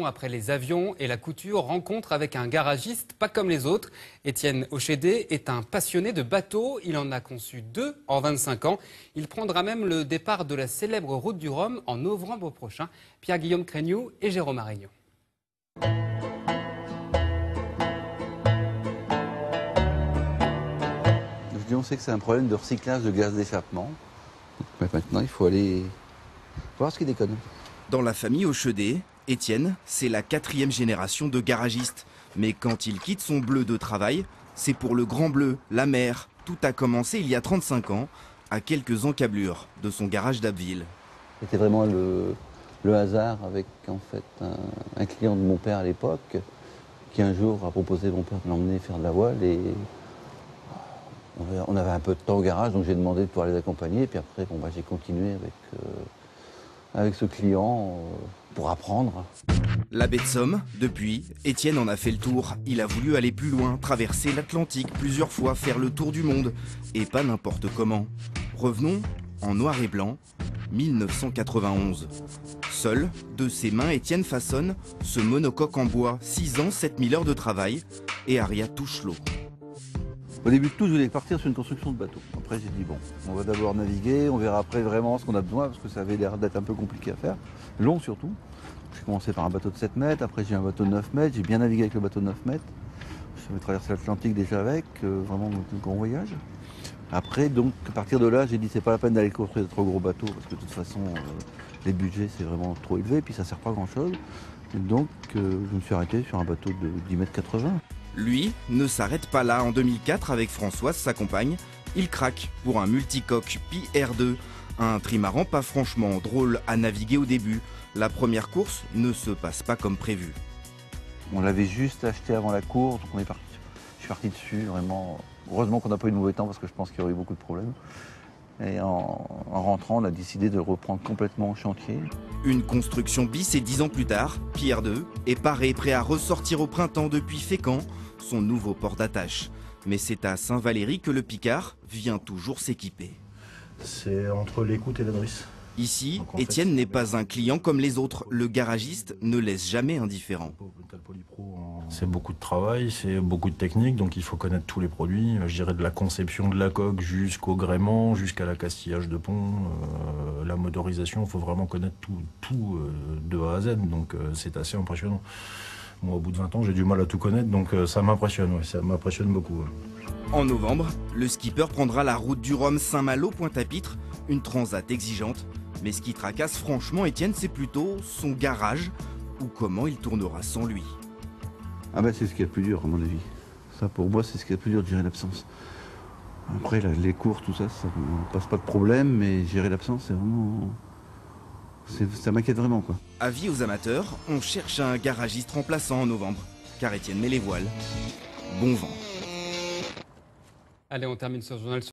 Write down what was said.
Après les avions et la couture, rencontre avec un garagiste pas comme les autres. Étienne Ochédé est un passionné de bateaux. Il en a conçu 2 en 25 ans. Il prendra même le départ de la célèbre route du Rhum en novembre prochain. Pierre-Guillaume Crégnoux et Jérôme Arignon. On sait que c'est un problème de recyclage de gaz d'échappement. Maintenant, il faut aller voir ce qui déconne. Dans la famille Ochédé, Étienne, c'est la 4e génération de garagistes. Mais quand il quitte son bleu de travail, c'est pour le grand bleu, la mer. Tout a commencé il y a 35 ans, à quelques encablures de son garage d'Abbeville. C'était vraiment le hasard avec en fait un client de mon père à l'époque, qui un jour a proposé à mon père de l'emmener faire de la voile. Et on avait un peu de temps au garage, donc j'ai demandé de pouvoir les accompagner. Et puis après, j'ai continué avec ce client pour apprendre. La baie de Somme, depuis, Étienne en a fait le tour. Il a voulu aller plus loin, traverser l'Atlantique plusieurs fois, faire le tour du monde. Et pas n'importe comment. Revenons en noir et blanc, 1991. Seul, de ses mains, Étienne façonne ce monocoque en bois. 6 ans, 7000 heures de travail. Et Aria touche l'eau. Au début de tout, je voulais partir sur une construction de bateau. Après, j'ai dit, bon, on va d'abord naviguer, on verra après vraiment ce qu'on a besoin, parce que ça avait l'air d'être un peu compliqué à faire, long surtout. J'ai commencé par un bateau de 7 mètres, après j'ai eu un bateau de 9 mètres, j'ai bien navigué avec le bateau de 9 mètres. J'avais traversé l'Atlantique déjà avec, vraiment un grand voyage. Après, donc, à partir de là, j'ai dit, c'est pas la peine d'aller construire de trop gros bateaux, parce que de toute façon, les budgets, c'est vraiment trop élevé, et puis ça sert pas à grand-chose. Donc, je me suis arrêté sur un bateau de 10 mètres 80. Lui ne s'arrête pas là. En 2004, avec Françoise, sa compagne, il craque pour un multicoque PR2. Un trimaran pas franchement drôle à naviguer au début. La première course ne se passe pas comme prévu. On l'avait juste acheté avant la course, donc je suis parti dessus, vraiment. Heureusement qu'on n'a pas eu de mauvais temps parce que je pense qu'il y aurait eu beaucoup de problèmes. Et en rentrant, on a décidé de reprendre complètement en chantier. Une construction bis et 10 ans plus tard, PR2 est paré, prêt à ressortir au printemps depuis Fécamp, son nouveau port d'attache. Mais c'est à Saint-Valery que le Picard vient toujours s'équiper. C'est entre l'écoute et la drisse. Ici, Étienne n'est pas un client comme les autres. Le garagiste ne laisse jamais indifférent. C'est beaucoup de travail, c'est beaucoup de technique, donc il faut connaître tous les produits. Je dirais de la conception de la coque jusqu'au gréement, jusqu'à l'accastillage de pont, la motorisation. Il faut vraiment connaître tout de A à Z, donc c'est assez impressionnant. Moi, au bout de 20 ans, j'ai du mal à tout connaître, donc ça m'impressionne, ouais, ça m'impressionne beaucoup. En novembre, le skipper prendra la route du Rhum Saint-Malo-Pointe-à-Pitre, une transat exigeante. Mais ce qui tracasse franchement Étienne, c'est plutôt son garage ou comment il tournera sans lui. Ah ben c'est ce qui est le plus dur à mon avis. Ça pour moi c'est ce qui est le plus dur de gérer l'absence. Après les cours, tout ça, ça ne passe pas de problème, mais gérer l'absence c'est vraiment... ça m'inquiète vraiment quoi. Avis aux amateurs, on cherche un garagiste remplaçant en novembre, car Étienne met les voiles. Bon vent. Allez, on termine ce journal.